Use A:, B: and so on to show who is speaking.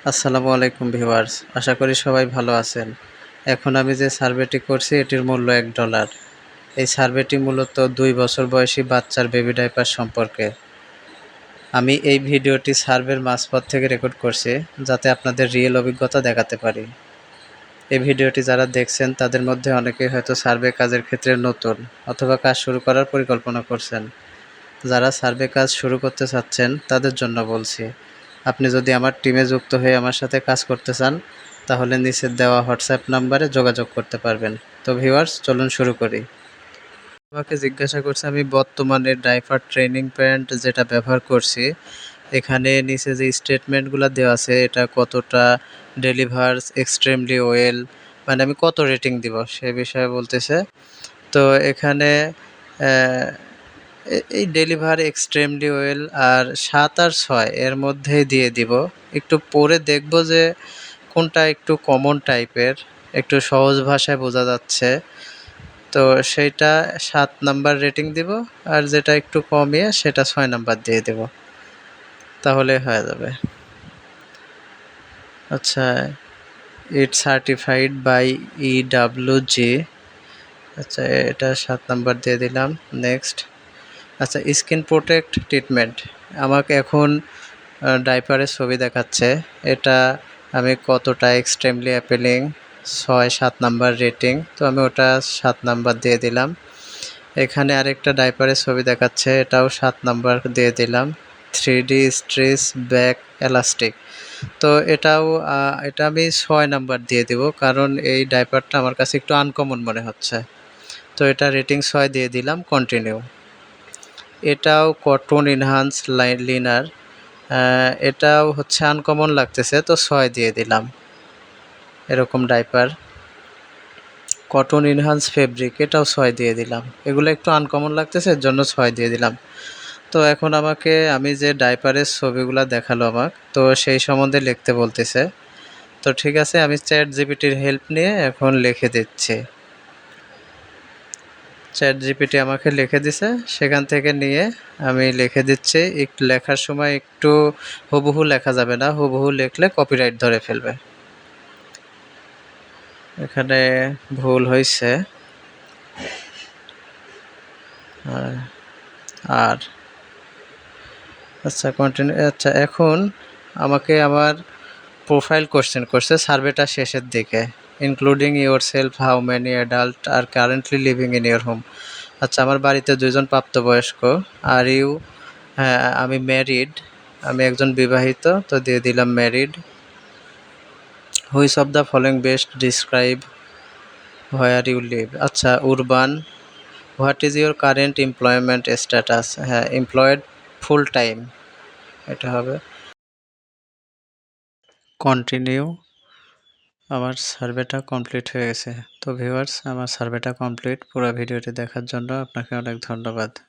A: আসসালামু আলাইকুম ভিউয়ার্স, আশা করি সবাই ভালো আছেন। এখন আমি যে সার্ভেটি করছি এটির মূল্য $1। এই সার্ভেটি মূলত 2 বছর বয়সী বাচ্চার বেবি ডাইপার সম্পর্কে। আমি এই ভিডিওটি সার্ভের মাঝপথ থেকে রেকর্ড করছি যাতে আপনাদের রিয়েল অভিজ্ঞতা দেখাতে পারি। এই ভিডিওটি যারা দেখছেন তাদের মধ্যে অনেকেই হয়তো সার্ভে কাজের ক্ষেত্রে নতুন অথবা কাজ শুরু করার পরিকল্পনা করছেন। যারা সার্ভে কাজ শুরু করতে চাচ্ছেন তাদের জন্য বলছি, আপনি যদি আমার টিমে যুক্ত হয়ে আমার সাথে কাজ করতে চান তাহলে নিচের দেওয়া হোয়াটসঅ্যাপ নাম্বারে যোগাযোগ করতে পারবেন। তো ভিউয়ার্স, চলুন শুরু করি। আমাকে জিজ্ঞাসা করছে আমি বর্তমানে ডাইপার ট্রেনিং প্যান্ট যেটা ব্যবহার করছি, এখানে নিচে যে স্টেটমেন্টগুলো দেওয়া আছে এটা কতটা ডেলিভার্স এক্সট্রিমলি ওয়েল, মানে আমি কত রেটিং দিব সে বিষয়ে বলতেছে। তো এখানে এই ডেলিভার এক্সট্রিমলি ওয়েল আর 7 আর 6 এর মধ্যেই দিয়ে দিব। একটু পরে দেখব যে কোনটা একটু কমন টাইপের, একটু সহজ ভাষায় বোঝা যাচ্ছে, তো সেইটা 7 নাম্বার রেটিং দিব, আর যেটা একটু কমিয়ে সেটা 6 নাম্বার দিয়ে দেব, তাহলে হয়ে যাবে। আচ্ছা, ইট সার্টিফাইড বাই EWG। আচ্ছা, এটা 7 নাম্বার দিয়ে দিলাম। নেক্সট। আচ্ছা, স্কিন প্রোটেক্ট ট্রিটমেন্ট আমাকে এখন ডাইপারের ছবি দেখাচ্ছে, এটা আমি কতটা এক্সট্রিমলি অ্যাপিলিং, 6-7 নাম্বার রেটিং, তো আমি ওটা 7 নাম্বার দিয়ে দিলাম। এখানে আরেকটা ডাইপারের ছবি দেখাচ্ছে, এটাও 7 নাম্বার দিয়ে দিলাম। 3D স্ট্রেস ব্যাক এলাস্টিক, তো এটা আমি 6 নাম্বার দিয়ে দিব, কারণ এই ডাইপারটা আমার কাছে একটু আনকমন মনে হচ্ছে, তো এটা রেটিং 6 দিয়ে দিলাম। কন্টিনিউ। এটাও কটন ইনহান্স লিনার, এটাও হচ্ছে আনকমন লাগতেছে, তো 6 দিয়ে দিলাম। এরকম ডাইপার কটন ইনহান্স ফেব্রিক, এটাও 6 দিয়ে দিলাম। এগুলো একটু আনকমন লাগতেছে, এর জন্য 6 দিয়ে দিলাম। তো এখন আমি যে ডাইপারের ছবিগুলো দেখালো আমাকে, তো সেই সম্বন্ধে লিখতে বলতেছে। তো ঠিক আছে, আমি চ্যাট জিপিটির হেল্প নিয়ে এখন লিখে দিচ্ছি। চ্যাট জিপিটি আমাকে লিখে দিছে, সেখান থেকে নিয়ে আমি লিখে দিচ্ছি। একটু লেখার সময় একটু হুবহু লেখা যাবে না, হুবহু লিখলে কপিরাইট ধরে ফেলবে। এখানে ভুল হয়েছে। আর আচ্ছা, কন্টিনিউ। আচ্ছা, এখন আমাকে আমার প্রোফাইল কোশ্চেন করছে সার্ভেটা শেষের দিকে। Including yourself, how many adult are currently living in your home. আচ্ছা, আমার বাড়িতে 2 জন প্রাপ্তবয়স্ক। আর ইউ, হ্যাঁ আমি ম্যারিড, আমি একজন বিবাহিত, তো দিয়ে দিলাম married. Which of the following best describe where you live. আচ্ছা, urban. What is your current employment status. হ্যাঁ, এমপ্লয়েড ফুল টাইম, এটা হবে। কন্টিনিউ। আমার সার্ভেটা কমপ্লিট হয়ে গেছে। তো ভিউয়ার্স, আমার সার্ভেটা কমপ্লিট। পুরো ভিডিওটি দেখার জন্য আপনাকে অনেক ধন্যবাদ।